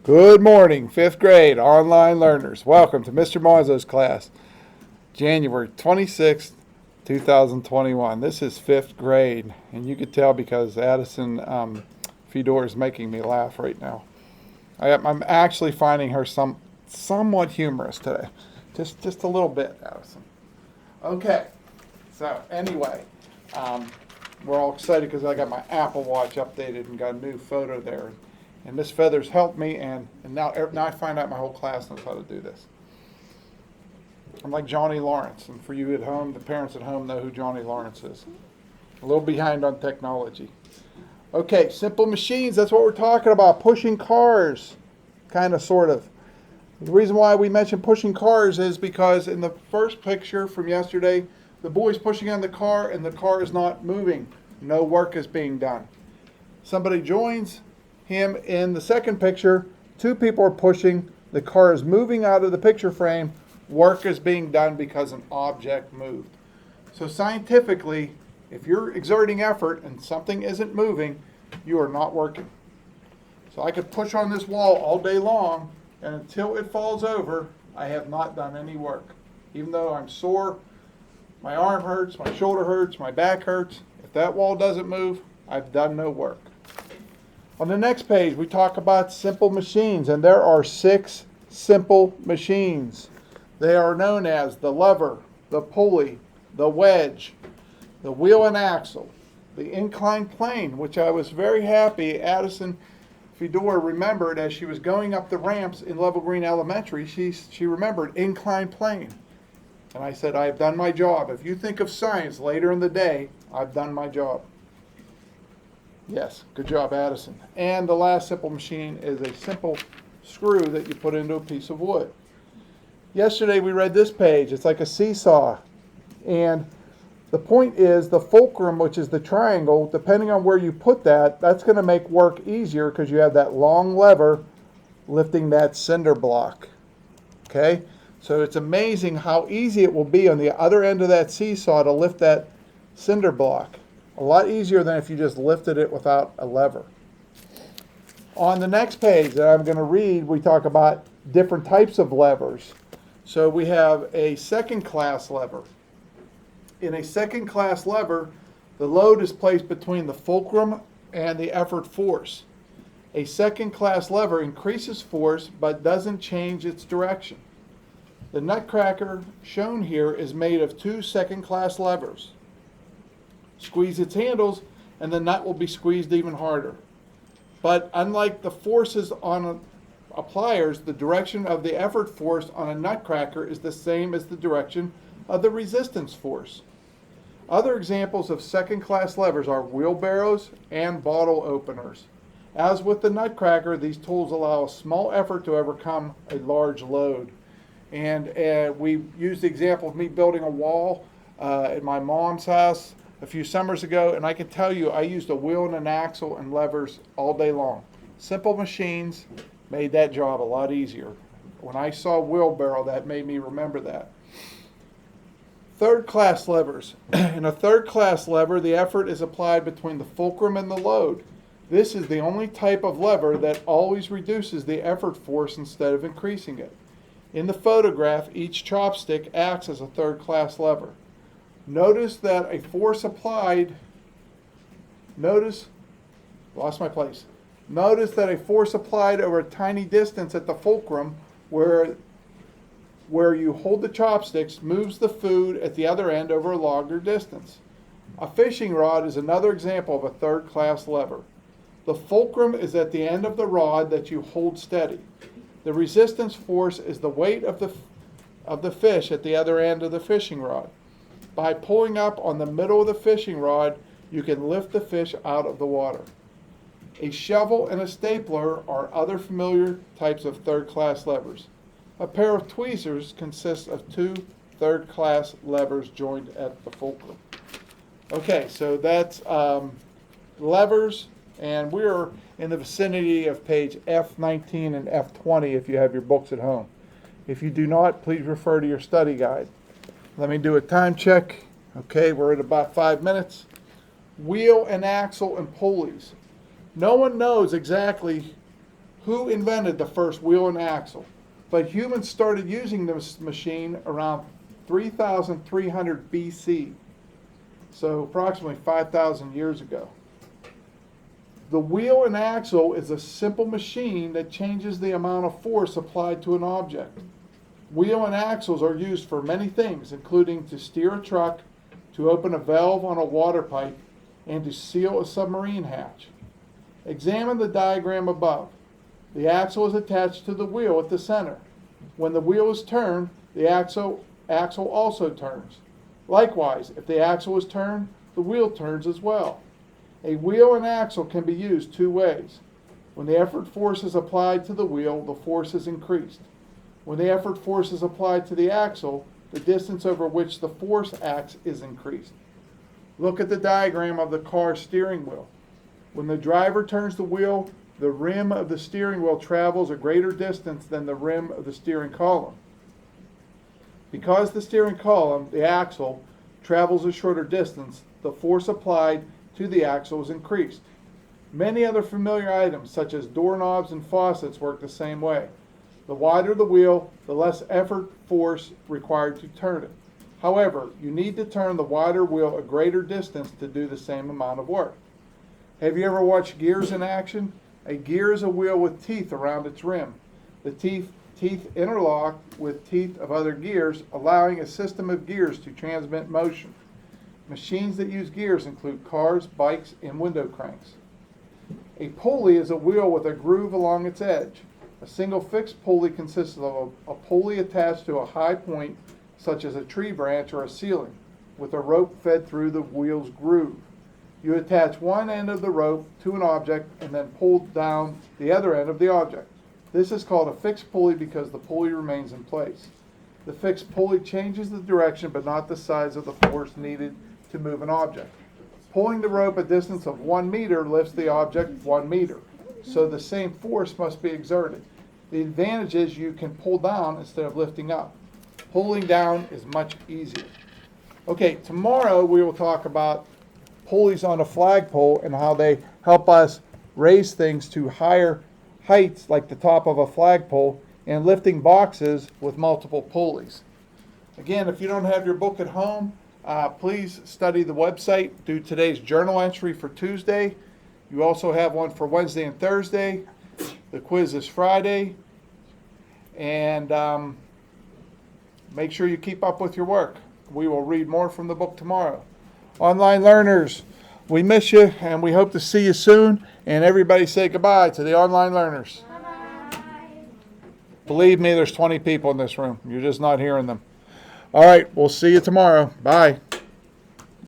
Good morning, 5th grade online learners. Welcome to Mr. Monzo's class, January 26th, 2021. This is 5th grade, and you could tell because Addison Fedor is making me laugh right now. I'm actually finding her somewhat humorous today. Just a little bit, Addison. Okay, so anyway, we're all excited because I got my Apple Watch updated and got a new photo there. And Miss Feathers helped me, and now I find out my whole class knows how to do this. I'm like Johnny Lawrence, and for you at home, the parents at home know who Johnny Lawrence is. A little behind on technology. Okay, simple machines, that's what we're talking about. Pushing cars, kind of, sort of. The reason why we mentioned pushing cars is because in the first picture from yesterday, the boy's pushing on the car, and the car is not moving. No work is being done. Somebody joins him in the second picture. Two people are pushing. The car is moving out of the picture frame. Work is being done because an object moved. So scientifically, if you're exerting effort and something isn't moving, you are not working. So I could push on this wall all day long, and until it falls over, I have not done any work. Even though I'm sore, my arm hurts, my shoulder hurts, my back hurts. If that wall doesn't move, I've done no work. On the next page, we talk about simple machines, and there are 6 simple machines. They are known as the lever, the pulley, the wedge, the wheel and axle, the inclined plane, which I was very happy Addison Fedor remembered as she was going up the ramps in Level Green Elementary. She remembered inclined plane. And I said, I've done my job. If you think of science later in the day, I've done my job. Yes, good job, Addison. And the last simple machine is a simple screw that you put into a piece of wood. Yesterday we read this page. It's like a seesaw. And the point is the fulcrum, which is the triangle, depending on where you put that, that's going to make work easier because you have that long lever lifting that cinder block. Okay? So it's amazing how easy it will be on the other end of that seesaw to lift that cinder block. A lot easier than if you just lifted it without a lever. On the next page that I'm going to read, we talk about different types of levers. So we have a second class lever. In a second class lever, the load is placed between the fulcrum and the effort force. A second class lever increases force but doesn't change its direction. The nutcracker shown here is made of 2 second class levers. Squeeze its handles and the nut will be squeezed even harder. But unlike the forces on a pliers, the direction of the effort force on a nutcracker is the same as the direction of the resistance force. Other examples of second class levers are wheelbarrows and bottle openers. As with the nutcracker, these tools allow a small effort to overcome a large load. And we used the example of me building a wall at my mom's house a few summers ago, and I can tell you I used a wheel and an axle and levers all day long. Simple machines made that job a lot easier. When I saw wheelbarrow, that made me remember that. Third class levers. In a third class lever, the effort is applied between the fulcrum and the load. This is the only type of lever that always reduces the effort force instead of increasing it. In the photograph, each chopstick acts as a third class lever. Notice that a force applied, Notice that a force applied over a tiny distance at the fulcrum where you hold the chopsticks moves the food at the other end over a longer distance. A fishing rod is another example of a third class lever. The fulcrum is at the end of the rod that you hold steady. The resistance force is the weight of the fish at the other end of the fishing rod. By pulling up on the middle of the fishing rod, you can lift the fish out of the water. A shovel and a stapler are other familiar types of third-class levers. A pair of tweezers consists of 2 third-class levers joined at the fulcrum. Okay, so that's levers, and we're in the vicinity of page F19 and F20 if you have your books at home. If you do not, please refer to your study guide. Let me do a time check. Okay, we're at about 5 minutes. Wheel and axle and pulleys. No one knows exactly Who invented the first wheel and axle? But humans started using this machine around 3,300 BC, so approximately 5,000 years ago. The wheel and axle is a simple machine that changes the amount of force applied to an object. Wheel and axles are used for many things, including to steer a truck, to open a valve on a water pipe, and to seal a submarine hatch. Examine the diagram above. The axle is attached to the wheel at the center. When the wheel is turned, the axle also turns. Likewise, if the axle is turned, the wheel turns as well. A wheel and axle can be used two ways. When the effort force is applied to the wheel, the force is increased. When the effort force is applied to the axle, the distance over which the force acts is increased. Look at the diagram of the car steering wheel. When the driver turns the wheel, the rim of the steering wheel travels a greater distance than the rim of the steering column. Because the steering column, the axle, travels a shorter distance, the force applied to the axle is increased. Many other familiar items, such as doorknobs and faucets, work the same way. The wider the wheel, the less effort force required to turn it. However, you need to turn the wider wheel a greater distance to do the same amount of work. Have you ever watched gears in action? A gear is a wheel with teeth around its rim. The teeth interlock with teeth of other gears, allowing a system of gears to transmit motion. Machines that use gears include cars, bikes, and window cranks. A pulley is a wheel with a groove along its edge. A single fixed pulley consists of a pulley attached to a high point, such as a tree branch or a ceiling, with a rope fed through the wheel's groove. You attach one end of the rope to an object and then pull down the other end of the object. This is called a fixed pulley because the pulley remains in place. The fixed pulley changes the direction but not the size of the force needed to move an object. Pulling the rope a distance of 1 meter lifts the object 1 meter, so the same force must be exerted. The advantage is you can pull down instead of lifting up. Pulling down is much easier. Okay, tomorrow we will talk about pulleys on a flagpole and how they help us raise things to higher heights like the top of a flagpole and lifting boxes with multiple pulleys. Again, if you don't have your book at home, please study the website, do today's journal entry for Tuesday. You also have one for Wednesday and Thursday. The quiz is Friday. And make sure you keep up with your work. We will read more from the book tomorrow. Online learners, we miss you and we hope to see you soon. And everybody say goodbye to the online learners. Bye. Believe me, there's 20 people in this room. You're just not hearing them. All right, we'll see you tomorrow. Bye.